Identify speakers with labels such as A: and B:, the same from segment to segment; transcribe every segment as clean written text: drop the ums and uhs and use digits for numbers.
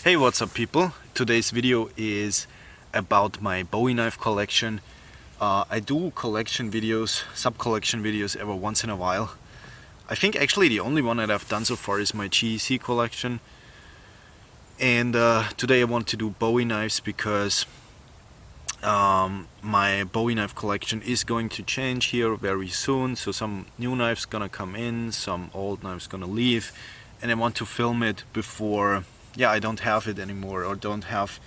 A: Hey, what's up people? Today's video is about my Bowie knife collection. I do collection videos, sub-collection videos every once in a while. I think actually the only one that I've done so far is my GEC collection. And today I want to do Bowie knives because my Bowie knife collection is going to change here very soon. So some new knives gonna come in, some old knives gonna leave. And I want to film it before I don't have it anymore, or don't have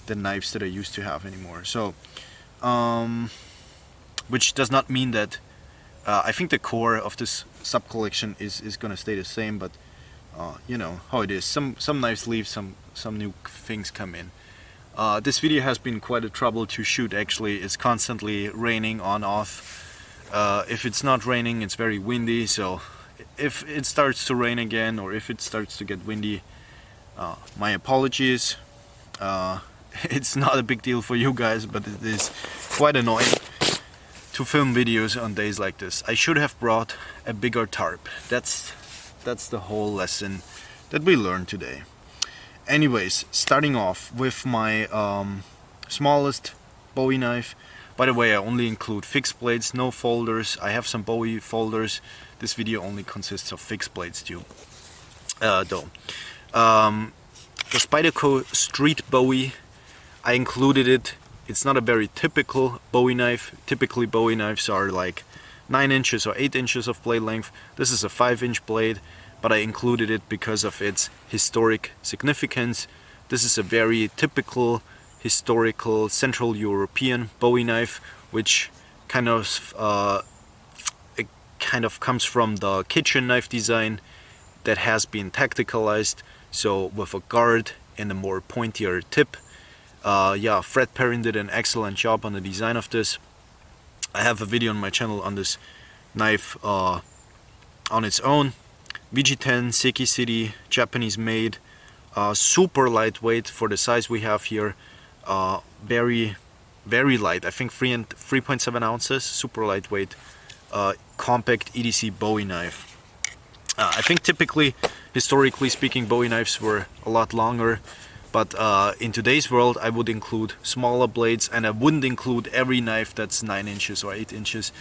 A: the knives that I used to have anymore. So, which does not mean that I think the core of this sub collection is gonna stay the same, but you know how it is. Some knives leave, some new things come in. This video has been quite a trouble to shoot. Actually, it's constantly raining on off. If it's not raining, it's very windy. So if it starts to rain again, or if it starts to get windy, my apologies. It's not a big deal for you guys, but it is quite annoying to film videos on days like this. I should have brought a bigger tarp. That's the whole lesson that we learned today. Anyways, starting off with my smallest Bowie knife. By the way, I only include fixed blades, no folders. I have some Bowie folders. This video only consists of fixed blades too, though. The Spyderco Street Bowie, I included it. It's not a very typical Bowie knife. Typically Bowie knives are like 9 inches or 8 inches of blade length. This is a 5-inch blade, but I included it because of its historic significance. This is a very typical historical Central European Bowie knife, which kind of comes from the kitchen knife design that has been tacticalized, so with a guard and a more pointier tip. Fred Perrin did an excellent job on the design of this. I have a video on my channel on this knife on its own. VG10 Seki City, Japanese made, super lightweight for the size we have here. Very light, I think 3.7 ounces, super lightweight, compact EDC Bowie knife. I think typically, historically speaking, Bowie knives were a lot longer, but in today's world I would include smaller blades, and I wouldn't include every knife that's 9 inches or 8 inches,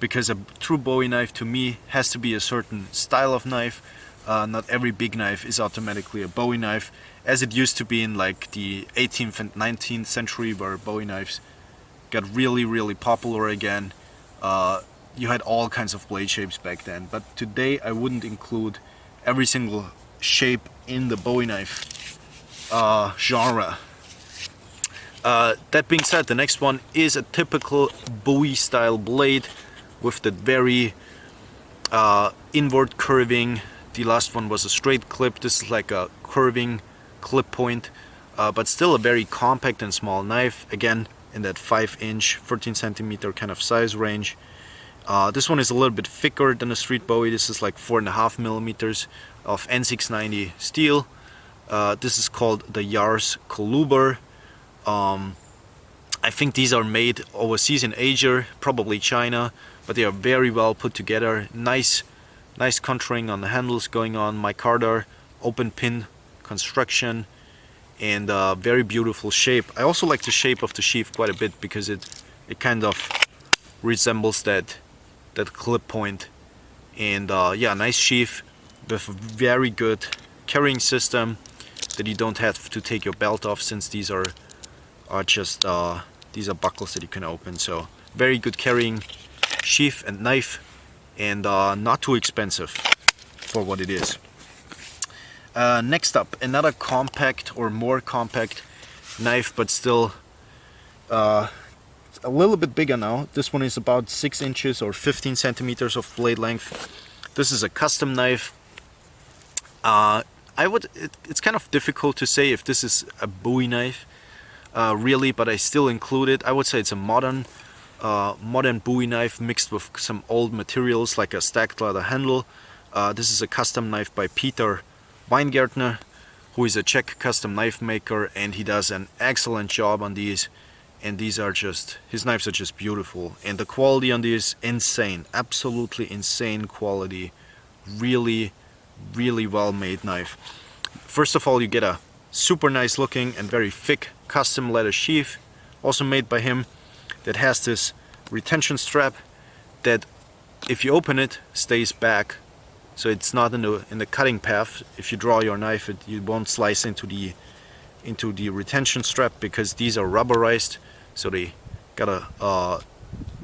A: because a true Bowie knife to me has to be a certain style of knife. Not every big knife is automatically a Bowie knife, as it used to be in like the 18th and 19th century, where Bowie knives got really popular again. You had all kinds of blade shapes back then, but today I wouldn't include every single shape in the Bowie knife genre. That being said, the next one is a typical Bowie style blade with the very inward curving. The last one was a straight clip. This is like a curving clip point, but still a very compact and small knife, again in that 5-inch 13 centimeter kind of size range. This one is a little bit thicker than the Street Bowie. This is like 4.5 millimeters of N690 steel. This is called the Yars Coluber. I think these are made overseas in Asia, probably China, but they are very well put together. Nice contouring on the handles going on, micarta, open pin construction, and very beautiful shape. I also like the shape of the sheath quite a bit, because it kind of resembles that clip point. And nice sheath with a very good carrying system that you don't have to take your belt off, since these are just these are buckles that you can open. So very good carrying sheath and knife, and not too expensive for what it is. Next up, another compact or more compact knife, but still a little bit bigger now. This one is about 6 inches or 15 centimeters of blade length. This is a custom knife. It's kind of difficult to say if this is a Bowie knife, really, but I still include it. I would say it's a modern Bowie knife mixed with some old materials, like a stacked leather handle. This is a custom knife by Peter Gartner, who is a Czech custom knife maker, and he does an excellent job on these. And these are just, his knives are just beautiful, and the quality on these, insane, absolutely insane quality. Really well made knife. First of all, you get a Super nice looking and very thick custom leather sheath, also made by him, that has this retention strap that if you open it stays back, so it's not in the cutting path. If you draw your knife, you won't slice into the retention strap, because these are rubberized, so they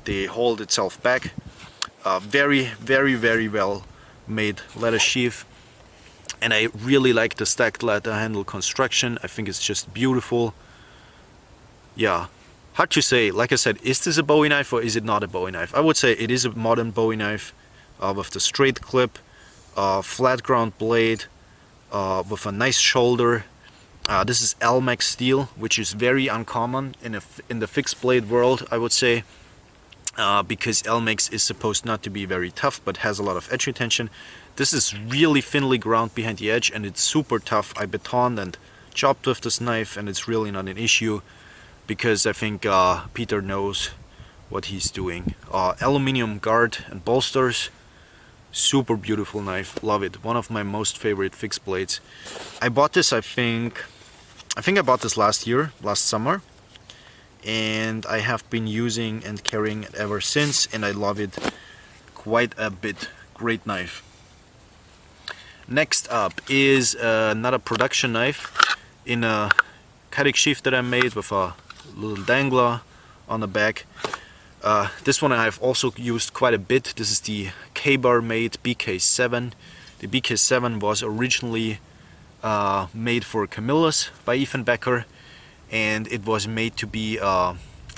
A: they hold itself back. Very well made leather sheath, and I really like the stacked leather handle construction. I think it's just beautiful. Yeah, hard to say. Like I said, is this a Bowie knife or is it not a Bowie knife? I would say it is a modern Bowie knife, with the straight clip, flat ground blade, with a nice shoulder. This is Elmex steel, which is very uncommon in the fixed blade world, I would say, because Elmex is supposed not to be very tough, but has a lot of edge retention. This is really thinly ground behind the edge, and it's super tough. I batoned and chopped with this knife, and it's really not an issue, because I think Peter knows what he's doing. Aluminium guard and bolsters, super beautiful knife, love it. One of my most favorite fixed blades. I bought this, I think I bought this last summer, and I have been using and carrying it ever since, and I love it quite a bit. Great knife. Next up is another production knife in a cutting sheath that I made with a little dangler on the back. This one I have also used quite a bit. This is the K-bar made BK7. The BK7 was originally made for Camillus by Ethan Becker, and it was made to be a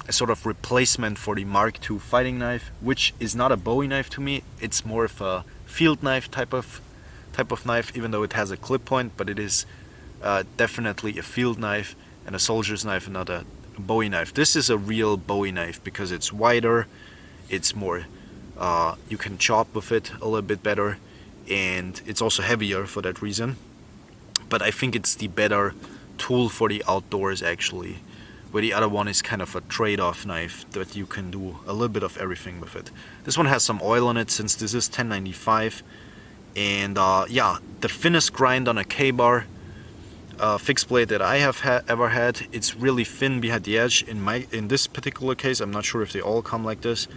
A: sort of replacement for the Mark II fighting knife, which is not a Bowie knife to me. It's more of a field knife type of knife, even though it has a clip point, but it is definitely a field knife and a soldier's knife, and not a Bowie knife. This is a real Bowie knife because it's wider, it's more, you can chop with it a little bit better, and it's also heavier for that reason. But I think it's the better tool for the outdoors, actually, where the other one is kind of a trade-off knife that you can do a little bit of everything with it. This one has some oil on it, since this is 1095, and yeah, the thinnest grind on a K-bar fixed blade that I have ever had. It's really thin behind the edge. In this particular case, I'm not sure if they all come like this,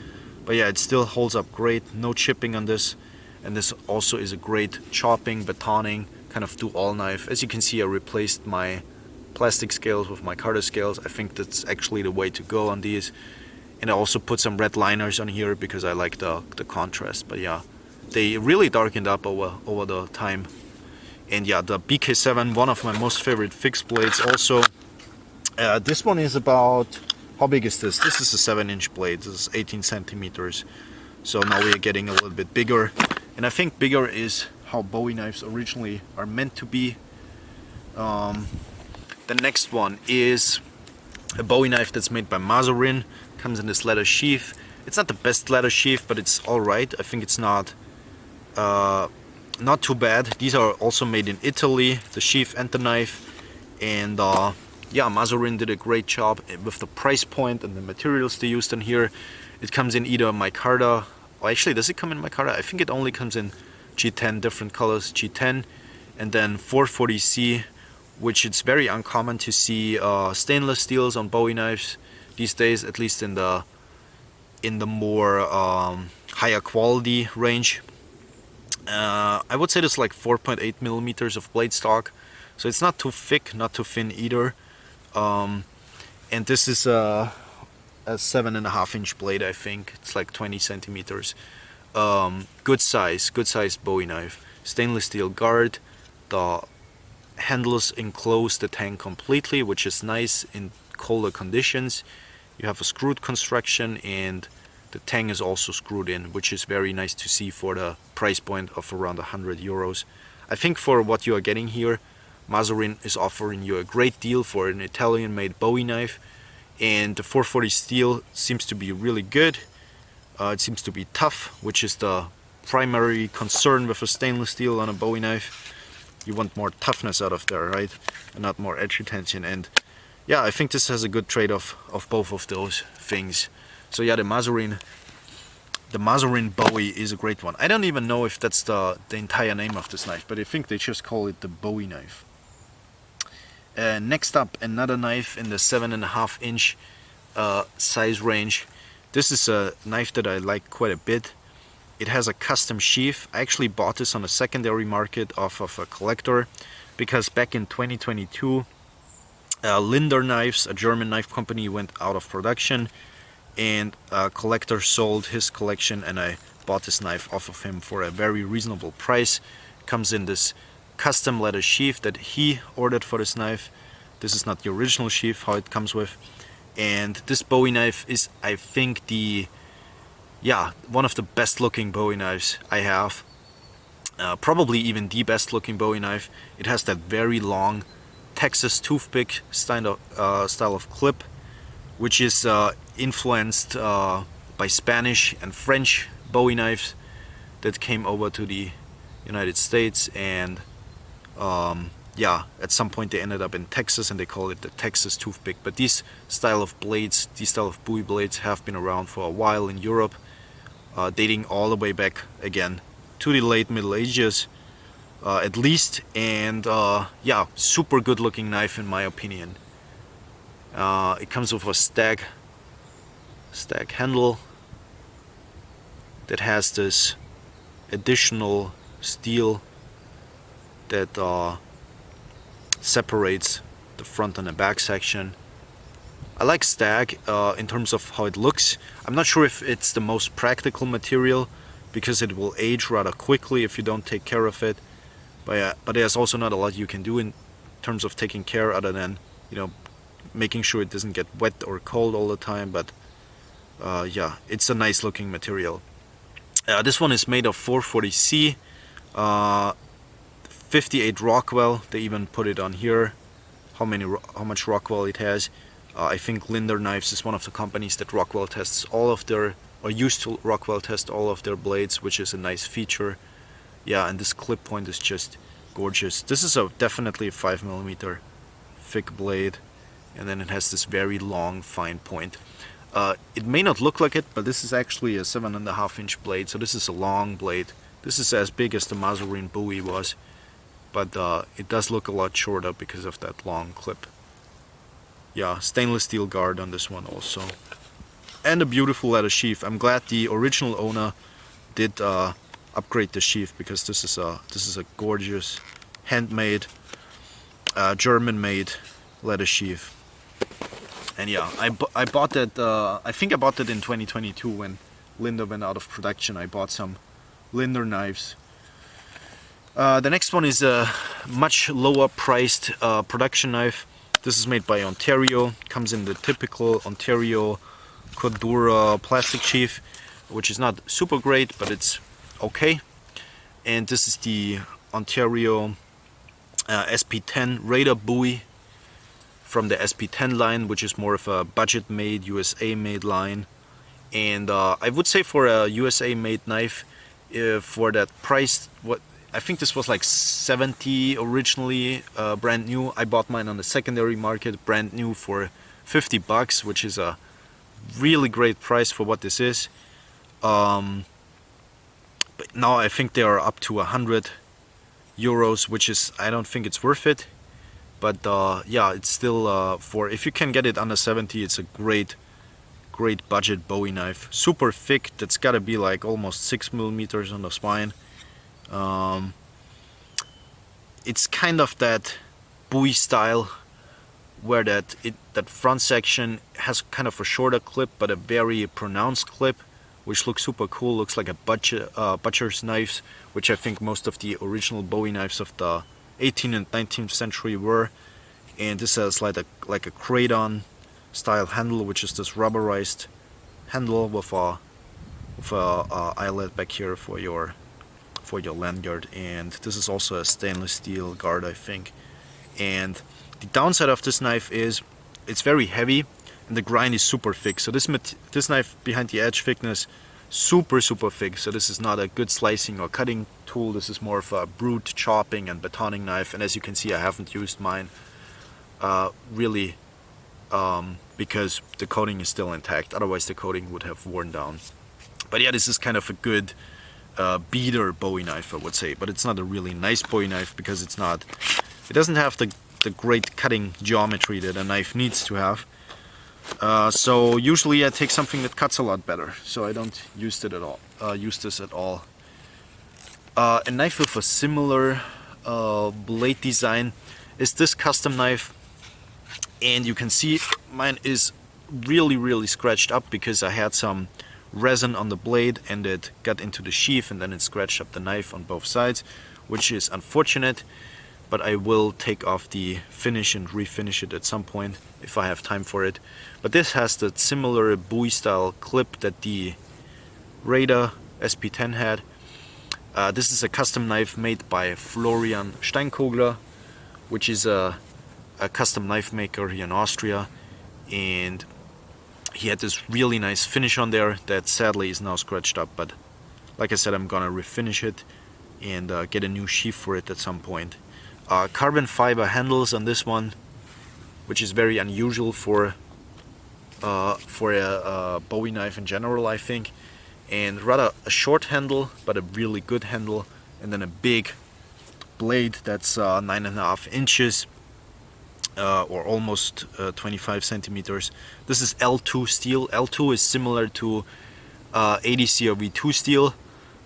A: but yeah, it still holds up great. No chipping on this, and this also is a great chopping, batoning, kind of do-all knife. As you can see, I replaced my plastic scales with my Carter scales. I think that's actually the way to go on these, and I also put some red liners on here because I like the contrast. But yeah, they really darkened up over the time. And yeah, the BK7, one of my most favorite fixed blades also. This one is about, how big is this? This is a 7-inch blade. This is 18 centimeters. So now we're getting a little bit bigger. And I think bigger is how Bowie knives originally are meant to be. The next one is a Bowie knife that's made by Masarin. Comes in this leather sheath. It's not the best leather sheath, but it's alright. I think it's not too bad. These are also made in Italy, the sheath and the knife, and yeah, Masarin did a great job with the price point and the materials they used in here. It comes in either micarta, or actually, does it come in micarta? I think it only comes in G10, different colors, G10, and then 440C, which it's very uncommon to see stainless steels on Bowie knives these days, at least in the more higher quality range. I would say there's like 4.8 millimeters of blade stock, so it's not too thick, not too thin either. And this is a 7.5-inch blade, I think. It's like 20 centimeters. Good size Bowie knife. Stainless steel guard. The handles enclose the tang completely, which is nice in colder conditions. You have a screwed construction, and the tang is also screwed in, which is very nice to see for the price point of around 100 euros. I think for what you are getting here, Masarin is offering you a great deal for an Italian-made Bowie knife, and the 440 steel seems to be really good. It seems to be tough, which is the primary concern with a stainless steel on a Bowie knife. You want more toughness out of there, right? And not more edge retention. And yeah, I think this has a good trade-off of both of those things. So yeah, the Masarin Bowie is a great one. I don't even know if that's the entire name of this knife, but I think they just call it the Bowie knife. Next up, another knife in the 7.5 inch size range. This is a knife that I like quite a bit. It has a custom sheath. I actually bought this on a secondary market off of a collector, because back in 2022 Linder Knives, a German knife company, went out of production, and a collector sold his collection, and I bought this knife off of him for a very reasonable price. It comes in this custom leather sheath that he ordered for this knife. This is not the original sheath how it comes with. And this Bowie knife is, I think, one of the best looking Bowie knives I have. Probably even the best looking Bowie knife. It has that very long Texas toothpick style of clip, which is influenced by Spanish and French Bowie knives that came over to the United States, and at some point they ended up in Texas and they call it the Texas toothpick. But these style of blades, these style of Bowie blades, have been around for a while in Europe, dating all the way back again to the late Middle Ages at least. And super good looking knife in my opinion. It comes with a stag handle that has this additional steel that separates the front and the back section. I like stag in terms of how it looks. I'm not sure if it's the most practical material, because it will age rather quickly if you don't take care of it. But there's also not a lot you can do in terms of taking care, other than, making sure it doesn't get wet or cold all the time. But it's a nice looking material. This one is made of 440C, 58 Rockwell. They even put it on here how much Rockwell it has. I think Linder Knives is one of the companies that Rockwell tests all of their, or used to Rockwell test all of their blades, which is a nice feature. Yeah, and this clip point is just gorgeous. This is definitely a 5mm thick blade, and then it has this very long fine point. It may not look like it, but this is actually a 7.5 inch blade, so this is a long blade. This is as big as the Masarin Bowie was, but it does look a lot shorter because of that long clip. Yeah, stainless steel guard on this one also. And a beautiful leather sheath. I'm glad the original owner did upgrade the sheath, because this is a gorgeous handmade German-made leather sheath. And yeah, I bought that. I think I bought that in 2022 when Linder went out of production. I bought some Linder knives. The next one is a much lower priced production knife. This is made by Ontario. Comes in the typical Ontario Cordura plastic sheath, which is not super great, but it's okay. And this is the Ontario SP10 Raider Bowie from the SP10 line, which is more of a budget made, USA made line. And I would say for a USA made knife, for that price, I think this was like $70 originally, brand new. I bought mine on the secondary market, brand new, for $50, which is a really great price for what this is. But now I think they are up to €100, which is, I don't think it's worth it. But yeah, it's still for, if you can get it under 70, it's a great budget Bowie knife. Super thick. That's gotta be like almost 6mm on the spine. It's kind of that Bowie style, where that front section has kind of a shorter clip but a very pronounced clip, which looks super cool. Looks like a butcher's knives, which I think most of the original Bowie knives of the 18th and 19th century were. And this has like a craton style handle, which is this rubberized handle with a eyelet back here for your lanyard. And this is also a stainless steel guard, I think. And the downside of this knife is it's very heavy and the grind is super thick. So this knife behind the edge thickness, super thick. So this is not a good slicing or cutting tool. This is more of a brute chopping and batoning knife. And as you can see, I haven't used mine really because the coating is still intact. Otherwise the coating would have worn down. But yeah, this is kind of a good beater Bowie knife, I would say. But it's not a really nice Bowie knife because it doesn't have the the great cutting geometry that a knife needs to have. So usually I take something that cuts a lot better, so I don't use it at all. Use this at all. A knife with a similar blade design is this custom knife, and you can see mine is really scratched up because I had some resin on the blade and it got into the sheath and then it scratched up the knife on both sides, which is unfortunate, but I will take off the finish and refinish it at some point if I have time for it. But this has the similar Bowie style clip that the Raider SP10 had. This is a custom knife made by Florian Stein-Kogler, which is a custom knife maker here in Austria, and he had this really nice finish on there that sadly is now scratched up, but like I said, I'm gonna refinish it and get a new sheath for it at some point. Carbon fiber handles on this one, which is very unusual for a Bowie knife in general, I think. And rather a short handle, but a really good handle, and then a big blade that's 9.5 inches or almost 25 centimeters. This is L2 steel. L2 is similar to ADC or V2 steel,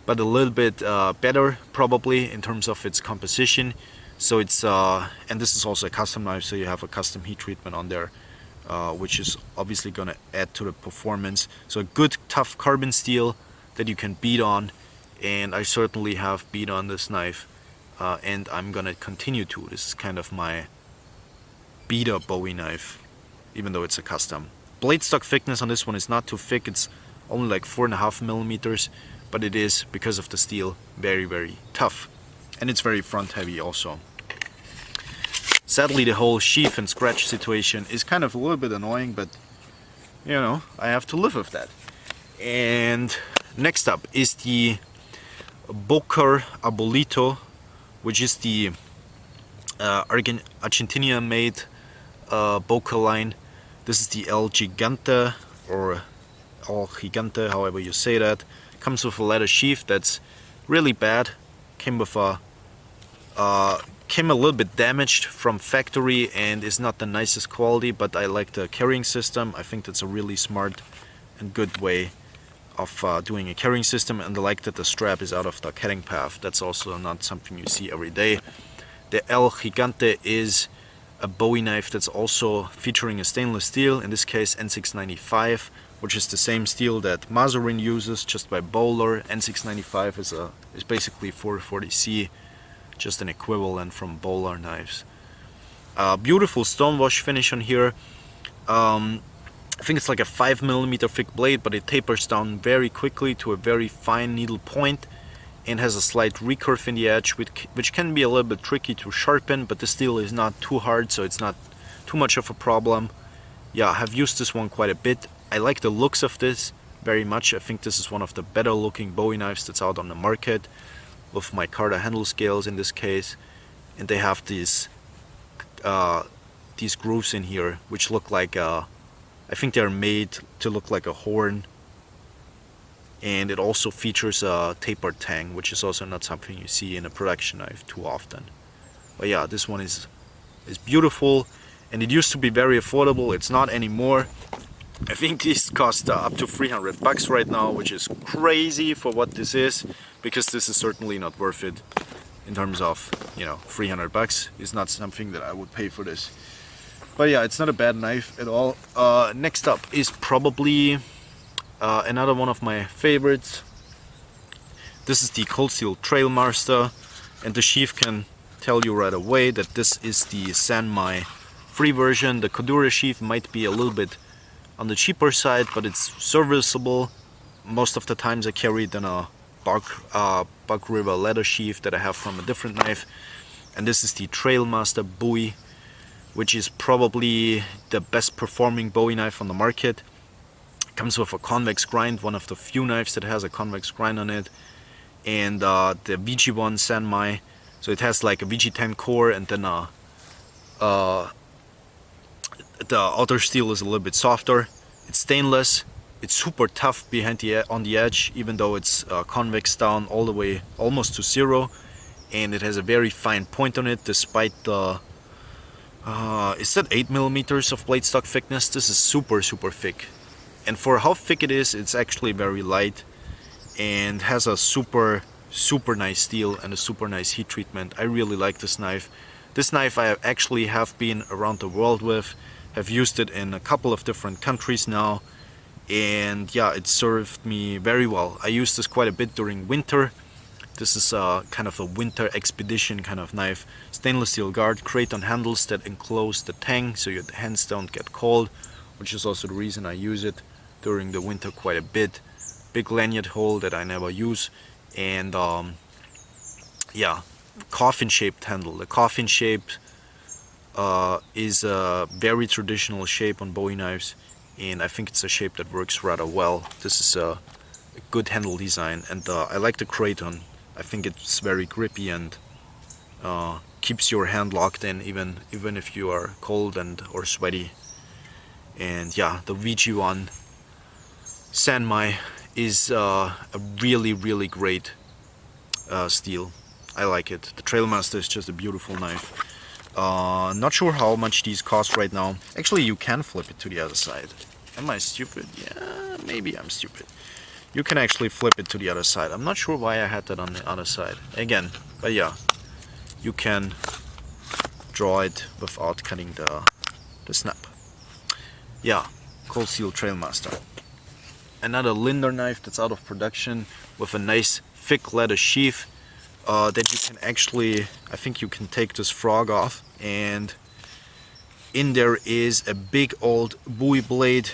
A: but a little bit better probably in terms of its composition. So it's and this is also a custom knife, so you have a custom heat treatment on there, which is obviously going to add to the performance. So a good tough carbon steel that you can beat on, and I certainly have beat on this knife, and I'm going to continue to. This is kind of my beater Bowie knife, even though it's a custom. Blade stock thickness on this one is not too thick, it's only like 4.5 millimeters, but it is, because of the steel, very tough. And it's very front heavy also. Sadly, the whole sheath and scratch situation is kind of a little bit annoying, but you know, I have to live with that. And next up is the Boker Arbolito, which is the Argentina made Boker line. This is the El Gigante, or El Gigante, however you say that. Comes with a leather sheath that's really bad. Came with a came a little bit damaged from factory and is not the nicest quality, but I like the carrying system. I think that's a really smart and good way of doing a carrying system, and I like that the strap is out of the cutting path. That's also not something you see every day. The El Gigante is a Bowie knife that's also featuring a stainless steel, in this case N695, which is the same steel that Masarin uses, just by Bowler. N695 is basically 440C, just an equivalent from Bowler knives. Beautiful stonewash finish on here. I think it's like a 5mm thick blade, but it tapers down very quickly to a very fine needle point, and has a slight recurve in the edge, which can be a little bit tricky to sharpen, but the steel is not too hard, so it's not too much of a problem. Yeah, I have used this one quite a bit. I like the looks of this very much. I think this is one of the better looking Bowie knives that's out on the market, with my Carter handle scales in this case, and they have these grooves in here which look like I think they're made to look like a horn. And it also features a tapered tang, which is also not something you see in a production knife too often. But yeah, this one is beautiful, and it used to be very affordable. It's not anymore. I think this costs up to 300 bucks right now, which is crazy for what this is, because this is certainly not worth it in terms of, you know, 300 bucks is not something that I would pay for this. But yeah, it's not a bad knife at all. Next up is probably another one of my favorites. This is the Cold Steel Trailmaster, and the sheath can tell you right away that this is the Sanmai free version. The Cordura sheath might be a little bit on the cheaper side, but it's serviceable. Most of the times I carry it in a Buck River leather sheath that I have from a different knife. And this is the Trailmaster Bowie, which is probably the best performing Bowie knife on the market. It comes with a convex grind, one of the few knives that has a convex grind on it, and the VG1 Sanmai. So it has like a VG10 core, and then the outer steel is a little bit softer. It's stainless. It's super tough behind on the edge, even though it's convex down all the way almost to zero, and it has a very fine point on it, despite the Is that 8 millimeters of blade stock thickness? This is super thick, and for how thick it is, it's actually very light and has a super nice steel and a super nice heat treatment. I really like this knife. This knife I actually have been around the world with, have used it in a couple of different countries now, and yeah, it served me very well. I used this quite a bit during winter. This is a kind of a winter expedition kind of knife. Stainless steel guard, craton handles that enclose the tang so your hands don't get cold, which is also the reason I use it during the winter quite a bit. Big lanyard hole that I never use, and yeah, coffin shaped handle. The coffin shape is a very traditional shape on Bowie knives, and I think it's a shape that works rather well. This is a good handle design, and I like the craton. I think it's very grippy and keeps your hand locked in even if you are cold or sweaty. And yeah, the VG1 Sanmai is a really great steel. I like it. The Trailmaster is just a beautiful knife. Not sure how much these cost right now. Actually, you can flip it to the other side. Am I stupid? Yeah, maybe I'm stupid. You can actually flip it to the other side. I'm not sure why I had that on the other side. Again, but yeah, you can draw it without cutting the snap. Yeah, Cold Steel Trailmaster. Another Linder knife that's out of production with a nice thick leather sheath that you can actually, I think you can take this frog off, and in there is a big old Bowie blade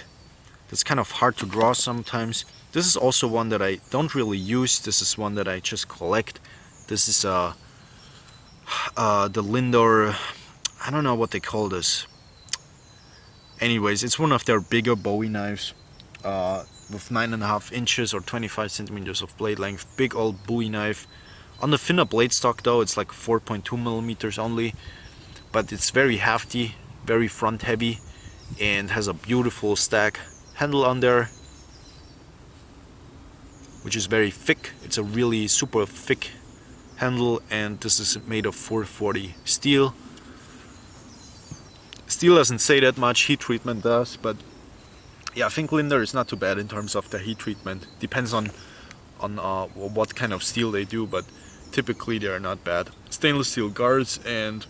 A: that's kind of hard to draw sometimes. This is also one that I don't really use. This is one that I just collect. This is the Linder, I don't know what they call this. Anyways, it's one of their bigger Bowie knives with 9.5 inches or 25 centimeters of blade length. Big old Bowie knife. On the thinner blade stock though, it's like 4.2 millimeters only, but it's very hefty, very front heavy, and has a beautiful stack handle on there, which is very thick. It's a really super thick handle, and this is made of 440 steel. Steel doesn't say that much, heat treatment does, but yeah, I think Linder is not too bad in terms of the heat treatment. Depends on what kind of steel they do, but typically they are not bad. Stainless steel guards, and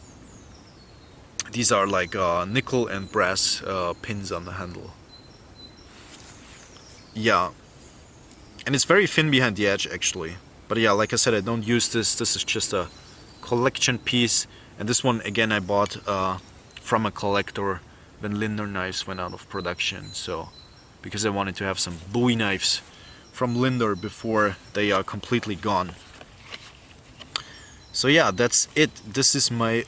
A: these are like nickel and brass pins on the handle. Yeah, and it's very thin behind the edge actually. But yeah, like I said, I don't use this. This is just a collection piece, and this one again I bought from a collector when Linder knives went out of production. So because I wanted to have some Bowie knives from Linder before they are completely gone. So yeah, that's it. This is my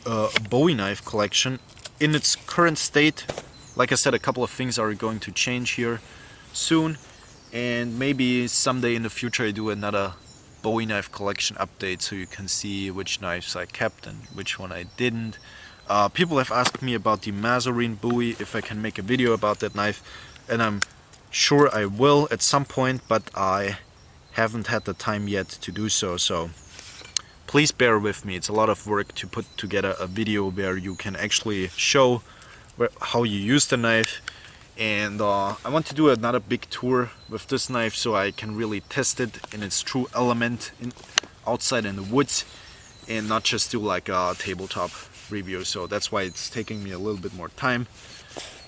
A: Bowie knife collection in its current state. Like I said, a couple of things are going to change here soon, and maybe someday in the future I do another Bowie knife collection update so you can see which knives I kept and which one I didn't. People have asked me about the Masarin Bowie, if I can make a video about that knife, and I'm sure I will at some point, but I haven't had the time yet to do so. So please bear with me. It's a lot of work to put together a video where you can actually show how you use the knife, and I want to do another big tour with this knife so I can really test it in its true element outside in the woods, and not just do like a tabletop review. So that's why it's taking me a little bit more time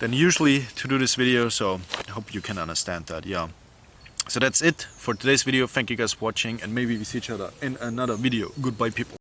A: than usually to do this video, so I hope you can understand that. Yeah, so that's it for today's video. Thank you guys for watching, and maybe we see each other in another video. Goodbye people.